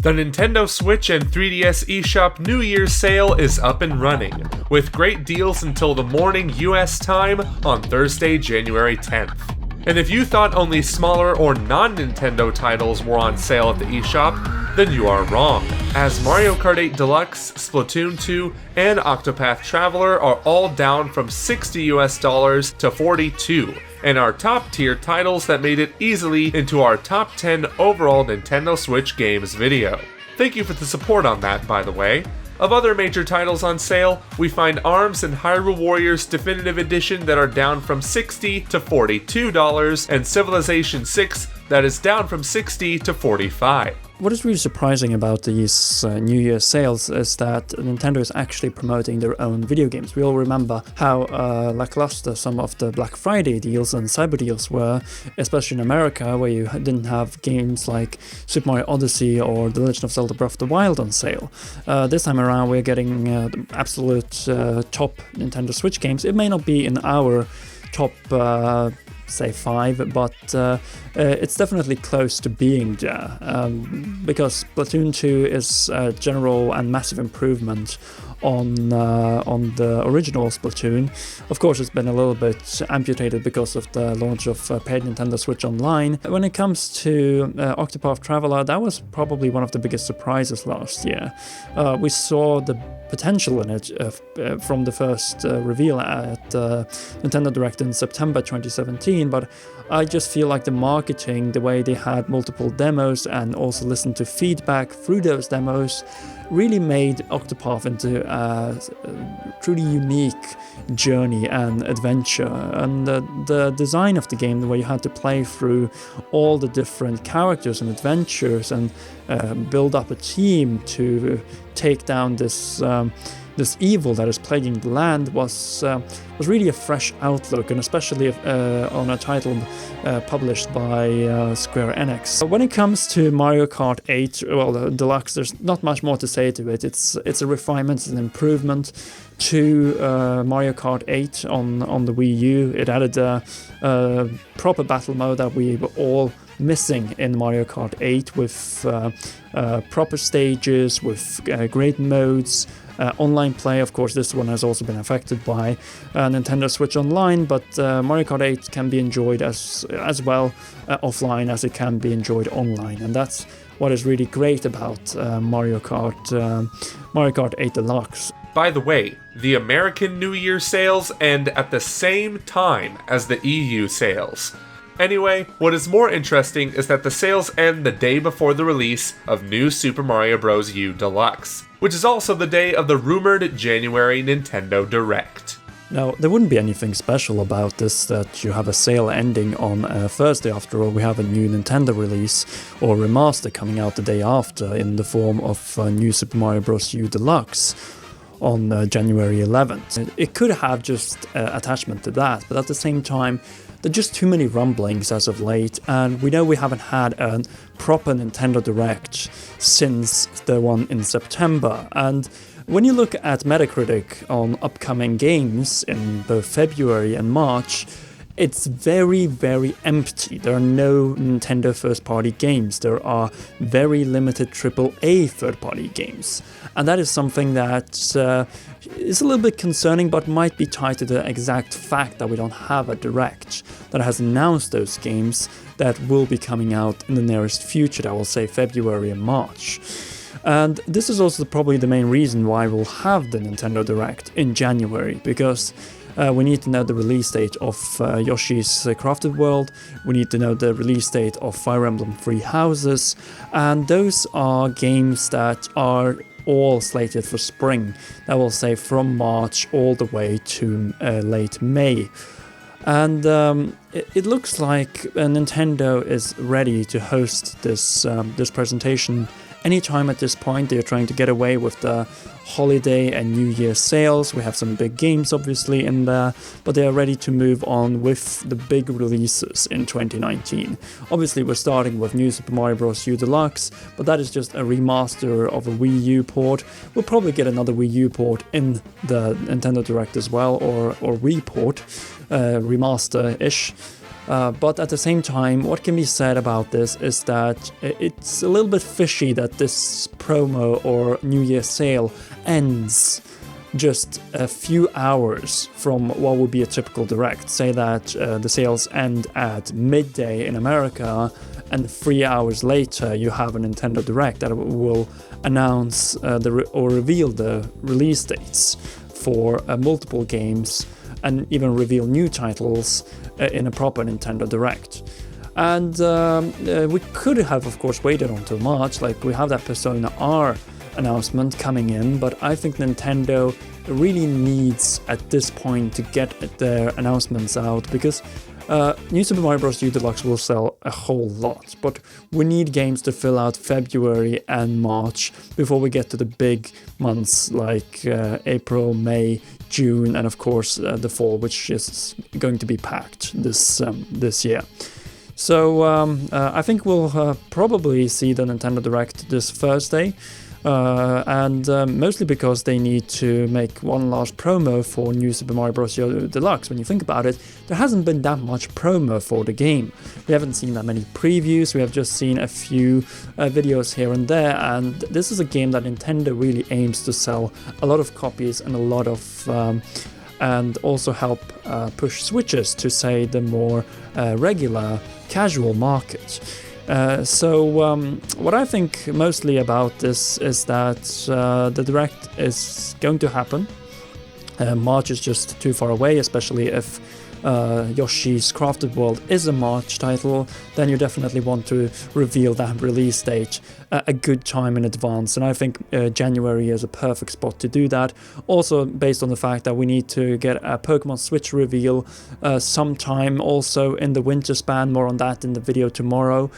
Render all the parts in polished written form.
The Nintendo Switch and 3DS eShop New Year's sale is up and running, with great deals until the morning US time on Thursday, January 10th. And if you thought only smaller or non-Nintendo titles were on sale at the eShop, then you are wrong, as Mario Kart 8 Deluxe, Splatoon 2, and Octopath Traveler are all down from $60 to $42, and are top-tier titles that made it easily into our top 10 overall Nintendo Switch games video. Thank you for the support on that, by the way. Of other major titles on sale, we find ARMS and Hyrule Warriors Definitive Edition that are down from $60 to $42, and Civilization 6 that is down from $60 to $45. What is really surprising about these New Year sales is that Nintendo is actually promoting their own video games. We all remember how lackluster some of the Black Friday deals and Cyber deals were, especially in America, where you didn't have games like Super Mario Odyssey or The Legend of Zelda Breath of the Wild on sale. This time around we're getting the absolute top Nintendo Switch games. It may not be in our top say 5, but it's definitely close to being there, because Splatoon 2 is a general and massive improvement on the original Splatoon. Of course, it's been a little bit amputated because of the launch of paid Nintendo Switch Online. When it comes to Octopath Traveler, that was probably one of the biggest surprises last year. We saw the potential in it from the first reveal at Nintendo Direct in September 2017, but I just feel like the marketing, the way they had multiple demos and also listened to feedback through those demos, really made Octopath into a truly unique journey and adventure. And the design of the game, the way you had to play through all the different characters and adventures and build up a team to take down this evil that is plaguing the land, was really a fresh outlook, and especially on a title published by Square Enix. When it comes to Mario Kart 8, well, Deluxe, there's not much more to say to it. It's a refinement, it's an improvement to Mario Kart 8 on the Wii U. It added a proper battle mode that we were all missing in Mario Kart 8, with proper stages, with great modes, online play. Of course, this one has also been affected by Nintendo Switch Online, but Mario Kart 8 can be enjoyed as well offline as it can be enjoyed online, and that's what is really great about Mario Kart 8 Deluxe. By the way, the American New Year sales end at the same time as the EU sales. Anyway, what is more interesting is that the sales end the day before the release of New Super Mario Bros. U Deluxe, which is also the day of the rumored January Nintendo Direct. Now, there wouldn't be anything special about this, that you have a sale ending on Thursday. After all, we have a new Nintendo release or remaster coming out the day after in the form of New Super Mario Bros. U Deluxe on January 11th. It could have just attachment to that, but at the same time, there are just too many rumblings as of late, and we know we haven't had a proper Nintendo Direct since the one in September. And when you look at Metacritic on upcoming games in both February and March, it's very, very empty. There are no Nintendo first-party games. There are very limited AAA third-party games. And that is something that is a little bit concerning, but might be tied to the exact fact that we don't have a Direct that has announced those games that will be coming out in the nearest future, that will say February and March. And this is also probably the main reason why we'll have the Nintendo Direct in January, because we need to know the release date of Yoshi's Crafted World, we need to know the release date of Fire Emblem Three Houses, and those are games that are all slated for spring, that will say from March all the way to late May. And it looks like Nintendo is ready to host this presentation anytime at this point. They're trying to get away with the holiday and New Year sales. We have some big games obviously in there, but they are ready to move on with the big releases in 2019. Obviously we're starting with New Super Mario Bros. U Deluxe, but that is just a remaster of a Wii U port. We'll probably get another Wii U port in the Nintendo Direct as well, or Wii port, remaster-ish. But at the same time, what can be said about this is that it's a little bit fishy that this promo or New Year sale ends just a few hours from what would be a typical direct. Say that the sales end at midday in America, and 3 hours later you have a Nintendo Direct that will announce or reveal the release dates for multiple games and even reveal new titles in a proper Nintendo Direct. And we could have, of course, waited until March, like we have that Persona R announcement coming in, but I think Nintendo really needs at this point to get their announcements out, because New Super Mario Bros. U Deluxe will sell a whole lot, but we need games to fill out February and March before we get to the big months like April, May, June, and of course the fall, which is going to be packed this year. So I think we'll probably see the Nintendo Direct this Thursday. And mostly because they need to make one last promo for New Super Mario Bros. U Deluxe. When you think about it, there hasn't been that much promo for the game. We haven't seen that many previews, we have just seen a few videos here and there, and this is a game that Nintendo really aims to sell a lot of copies and a lot of and also help push Switches to, say, the more regular casual market. So what I think mostly about this is that the Direct is going to happen. March is just too far away, especially if Yoshi's Crafted World is a March title, then you definitely want to reveal that release date a good time in advance, and I think January is a perfect spot to do that. Also based on the fact that we need to get a Pokemon Switch reveal sometime also in the winter span, more on that in the video tomorrow.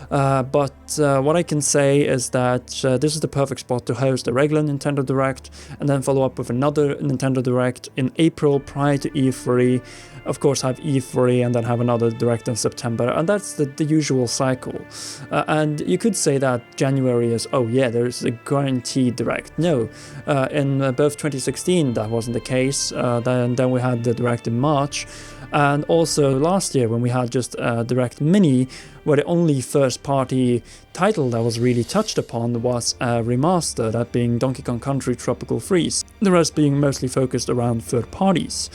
But what I can say is that this is the perfect spot to host a regular Nintendo Direct and then follow up with another Nintendo Direct in April prior to E3. Of course, have E3 and then have another Direct in September, and that's the usual cycle. And you could say that January is, oh yeah, there's a guaranteed Direct. No, in both 2016 that wasn't the case. Then we had the Direct in March. And also last year when we had just a Direct Mini, where the only first-party title that was really touched upon was a remaster, that being Donkey Kong Country Tropical Freeze, the rest being mostly focused around third parties.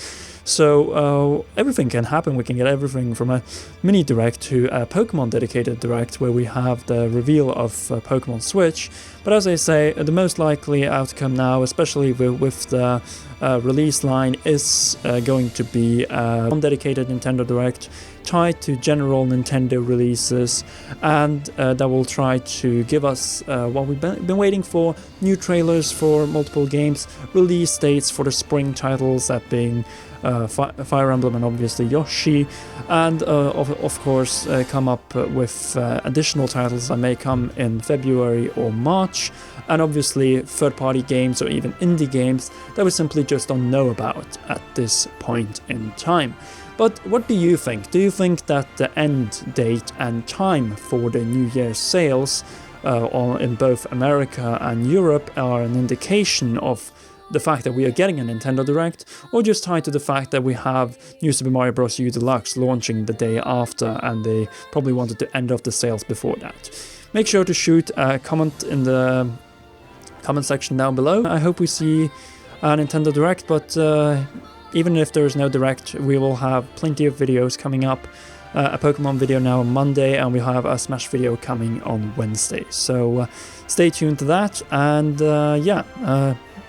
So everything can happen. We can get everything from a mini Direct to a Pokemon dedicated Direct where we have the reveal of Pokemon Switch. But as I say, the most likely outcome now, especially with the release line, is going to be a dedicated Nintendo Direct tied to general Nintendo releases, and that will try to give us what we've been waiting for: new trailers for multiple games, release dates for the spring titles, that being Fire Emblem and obviously Yoshi, and of course come up with additional titles that may come in February or March, and obviously third-party games or even indie games that we simply just don't know about at this point in time. But what do you think? Do you think that the end date and time for the New Year's sales in both America and Europe are an indication of the fact that we are getting a Nintendo Direct, or just tied to the fact that we have New Super Mario Bros. U Deluxe launching the day after and they probably wanted to end off the sales before that? Make sure to shoot a comment in the comment section down below. I hope we see a Nintendo Direct, but even if there is no Direct, we will have plenty of videos coming up. A Pokemon video now on Monday, and we have a Smash video coming on Wednesday. So stay tuned to that, and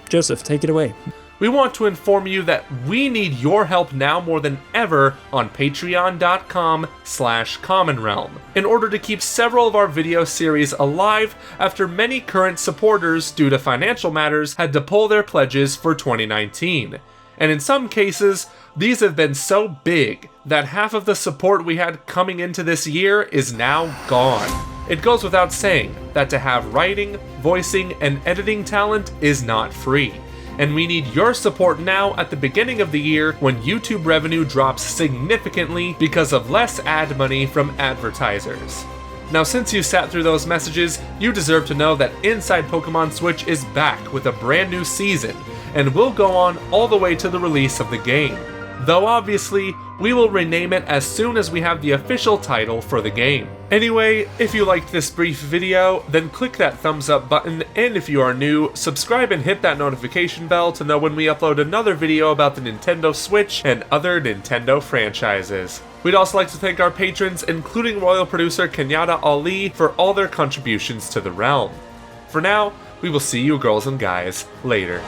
Joseph, take it away. We want to inform you that we need your help now more than ever on patreon.com/commonrealm in order to keep several of our video series alive after many current supporters, due to financial matters, had to pull their pledges for 2019. And in some cases, these have been so big that half of the support we had coming into this year is now gone. It goes without saying that to have writing, voicing, and editing talent is not free, and we need your support now at the beginning of the year when YouTube revenue drops significantly because of less ad money from advertisers. Now, since you sat through those messages, you deserve to know that Inside Pokemon Switch is back with a brand new season, and will go on all the way to the release of the game. Though obviously, We will rename it as soon as we have the official title for the game. Anyway, if you liked this brief video, then click that thumbs up button, and if you are new, subscribe and hit that notification bell to know when we upload another video about the Nintendo Switch and other Nintendo franchises. We'd also like to thank our patrons, including royal producer Kenyatta Ali, for all their contributions to the realm. For now, we will see you girls and guys later.